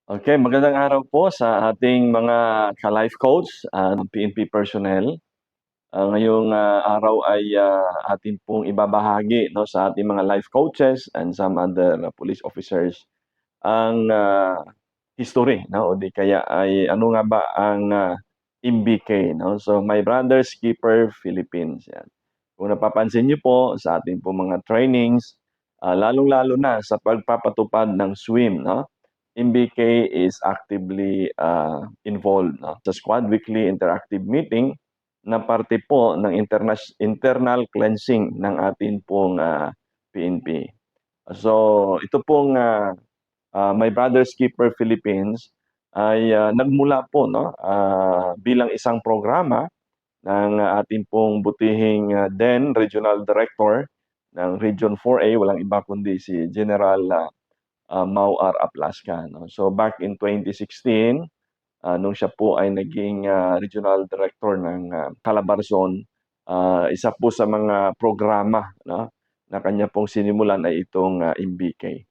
Okay, magandang araw po sa ating mga ka-life coach, PNP personnel. Ngayong araw ay atin pong ibabahagi 'no, sa ating mga life coaches and some other police officers ang history 'no, o di kaya ay ano nga ba ang MBK 'no. So, My Brother's Keeper Philippines, 'yan. Kung napapansin niyo po sa ating pong mga trainings, lalong-lalo na sa pagpapatupad ng SWIM 'no, MBK is actively involved 'no, sa Squad Weekly Interactive Meeting na parte po ng internal cleansing ng atin pong PNP. So, ito pong My Brother's Keeper Philippines ay nagmula po 'no, bilang isang programa ng ating pong butihing then Regional Director ng Region 4A, walang iba kundi si General Mau R. Aplasca 'no. So back in 2016, nung siya po ay naging Regional Director ng Calabarzon, isa po sa mga programa 'no, na kanya pong sinimulan ay itong MBK.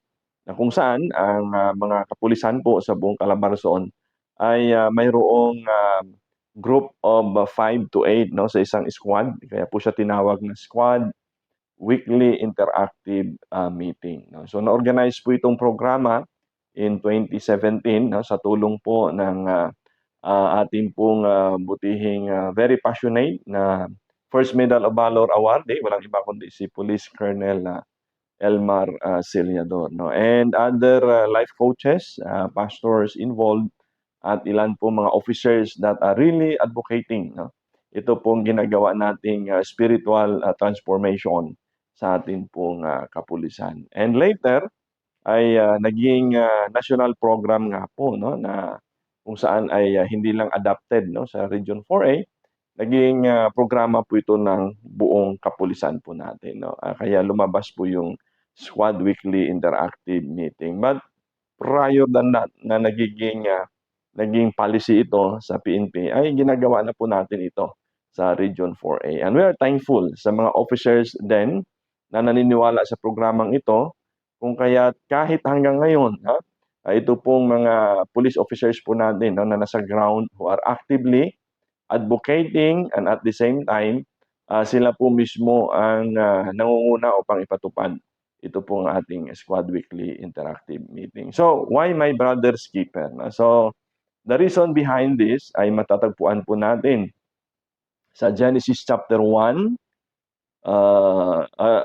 Na kung saan ang mga kapulisan po sa buong Calabarzon ay mayroong group of 5 to 8 'no, sa isang squad. Kaya po siya tinawag na Squad Weekly Interactive Meeting 'no. So na-organize po itong programa in 2017 'no, sa tulong po ng ating pong butihing very passionate na First Medal of Valor awardee, walang iba kundi si Police Colonel Elmar Celiador 'no, and other life coaches, pastors involved at ilan po mga officers that are really advocating 'no. Ito pong ginagawa nating spiritual transformation sa atin pong kapulisan. And later ay naging national program nga po 'no, na kung saan ay hindi lang adapted 'no, sa Region 4A, naging programa po ito ng buong kapulisan po natin 'no. Kaya lumabas po yung Squad Weekly Interactive Meeting. But prior than that na naging policy ito sa PNP, ay ginagawa na po natin ito sa Region 4A. And we are thankful sa mga officers din na naniniwala sa programang ito, kung kaya't kahit hanggang ngayon ito pong mga police officers po natin 'no, na nasa ground who are actively advocating, and at the same time, sila po mismo ang nangunguna upang ipatupad ito pong ating Squad Weekly Interactive Meeting. So, why My Brother's Keeper? So, the reason behind this ay matatagpuan po natin sa Genesis chapter 1,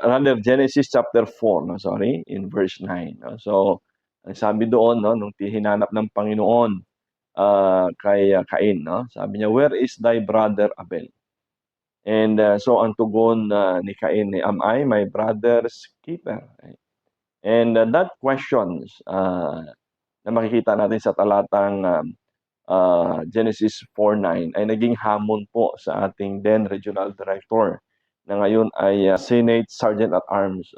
rather Genesis chapter 4, no, sorry, in verse 9. No? So, ang sabi doon, no, nung hinanap ng Panginoon kay Cain, no, sabi niya, "Where is thy brother Abel?" And so ang tugon ni Cain, "Am I my brother's keeper?" And that questions na makikita natin sa talatang Genesis 4:9 ay naging hamon po sa ating then Regional Director na ngayon ay Senate Sergeant at Arms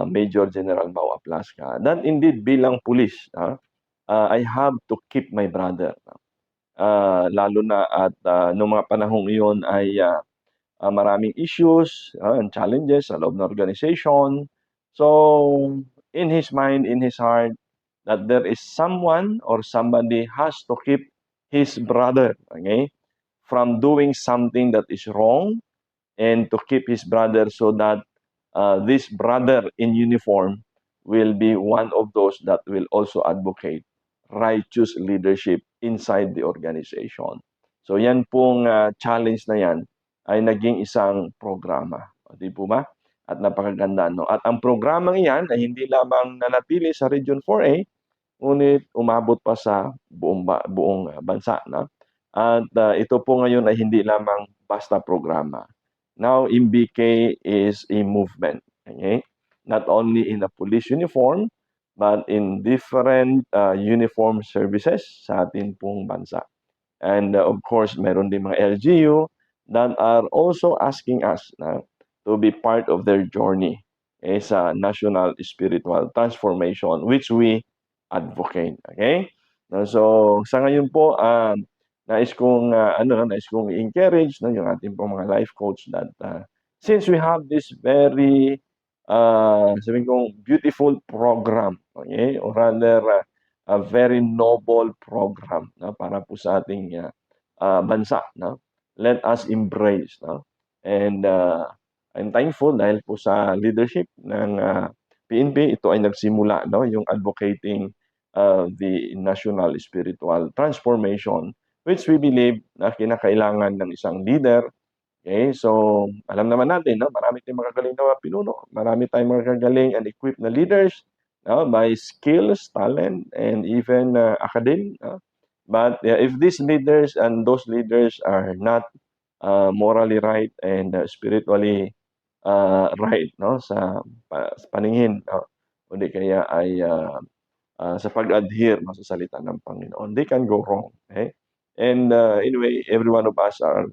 Major General Mau Aplasca. That indeed bilang pulis, I have to keep my brother. Lalo na at nung mga panahong iyon ay maraming issues and challenges sa loob ng organization. So, in his mind, in his heart, that there is someone or somebody has to keep his brother, okay, from doing something that is wrong, and to keep his brother so that this brother in uniform will be one of those that will also advocate righteous leadership inside the organization. So yan pong challenge na yan ay naging isang programa. Di po ba? At napakaganda, no? At ang programang iyan ay hindi lamang nanatili sa Region 4A, ngunit umabot pa sa buong bansa, no? At ito po ngayon ay hindi lamang basta programa. Now, MBK is a movement, okay? Not only in a police uniform, but in different uniform services sa ating pong bansa. And of course, meron din mga LGU that are also asking us to be part of their journey sa national spiritual transformation, which we advocate. Okay? So, sa ngayon po, nais kong i-encourage yung ating pong mga life coach that since we have this very sabihin kong beautiful program, okay, or rather a very noble program, no, para po sa ating bansa, no. Let us embrace, no. And I'm thankful dahil po sa leadership ng PNP, ito ay nagsimula, no, yung advocating the national spiritual transformation, which we believe na kinakailangan ng isang leader. Okay, so alam naman natin, no, marami tayong magagaling na mga pinuno, marami tayong magagaling and equipped na leaders, no, by skills, talent, and even academe, no? But if these leaders and those leaders are not morally right and spiritually right, no, sa paningin, no, kundi kaya ay sa pag-adhere, no, sa salita ng Panginoon, they can go wrong. Okay? And anyway, every one of us are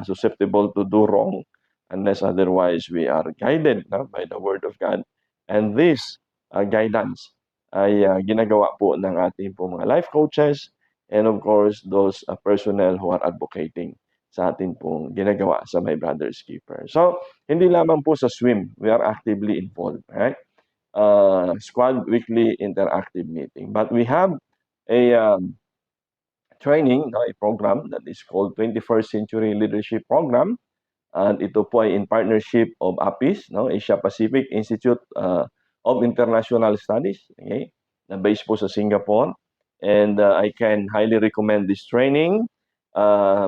susceptible to do wrong unless otherwise we are guided, no, by the Word of God. And this guidance ay ginagawa po ng ating po mga life coaches and of course those personnel who are advocating sa ating pong ginagawa sa My Brother's Keeper. So, hindi lamang po sa swim, we are actively involved. Right? Squad weekly interactive meeting. But we have a training, no, a program that is called 21st Century Leadership Program. And ito po ay in partnership of APIS, no, Asia Pacific Institute of International Studies, okay, na based po sa Singapore. And I can highly recommend this training.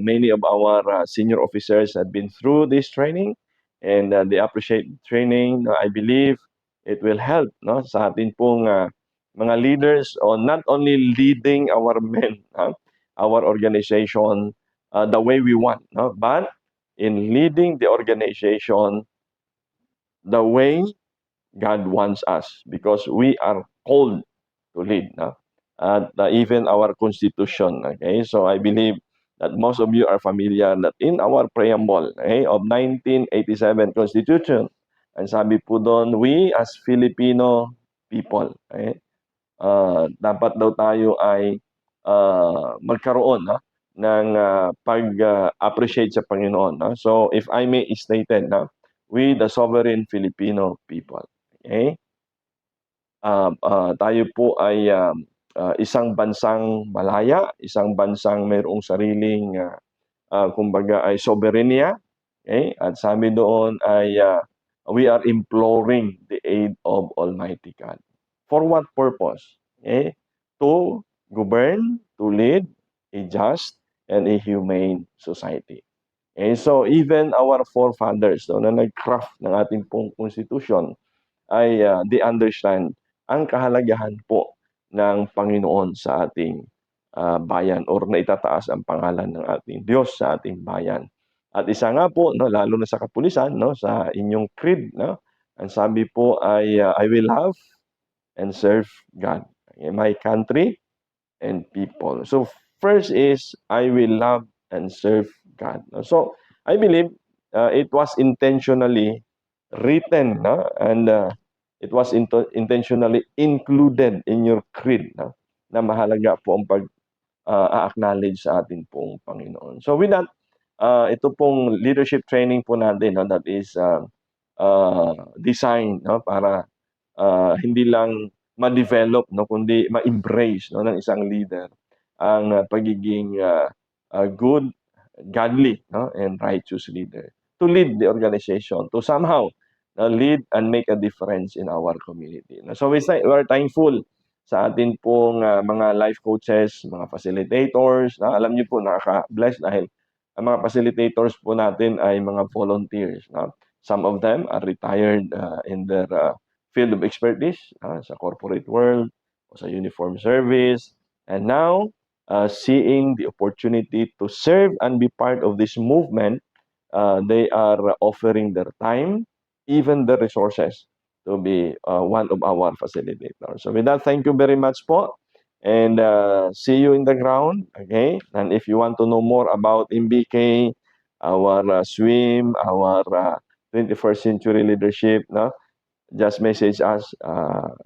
Many of our senior officers have been through this training and they appreciate the training. I believe it will help, no, sa atin pong mga leaders on not only leading our men, our organization the way we want, no, but in leading the organization the way God wants us, because we are called to lead, no? At even our constitution, okay? So I believe that most of you are familiar that in our preamble, okay, of 1987 Constitution, ang sabi po doon, we as Filipino people, okay, dapat daw tayo ay magkaroon, no, ng pag-appreciate sa Panginoon, no? So if I may stated, no, we the sovereign Filipino people, okay? Tayo po ay isang bansang malaya, isang bansang mayroong sariling kumbaga ay soberenya, okay? At sabi doon ay we are imploring the aid of Almighty God. For what purpose? Okay? To govern, to lead a just and a humane society. Okay? So even our forefathers, no, na nag-craft ng ating pong constitution ay they understand ang kahalagahan po ng Panginoon sa ating bayan or na itataas ang pangalan ng ating Diyos sa ating bayan. At isa nga po, no, lalo na sa kapulisan, no, sa inyong creed, no, ang sabi po ay I will love and serve God, okay, my country and people. So first is I will love and serve God. So I believe it was intentionally written, no, and it was intentionally included in your creed, no, na mahalaga po ang pag-acknowledge sa atin pong Panginoon. So with that, ito pong leadership training po natin, no, that is designed, no, para hindi lang ma-develop, no, kundi ma-embrace, no, ng isang leader ang pagiging good, godly, no, and righteous leader to lead the organization, to somehow lead and make a difference in our community. So we're thankful sa atin pong mga life coaches, mga facilitators. Alam niyo po, nakaka-bless dahil ang mga facilitators po natin ay mga volunteers. Some of them are retired in their field of expertise sa corporate world o sa uniform service. And now, seeing the opportunity to serve and be part of this movement, they are offering their time, even the resources, to be one of our facilitators. So with that, thank you very much po. And see you in the ground, okay? And if you want to know more about MBK, our swim, our 21st century leadership, no? Just message us,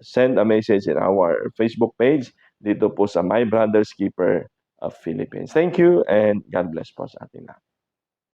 send a message in our Facebook page dito po sa My Brother's Keeper of Philippines. Thank you and God bless po sa atin lahat.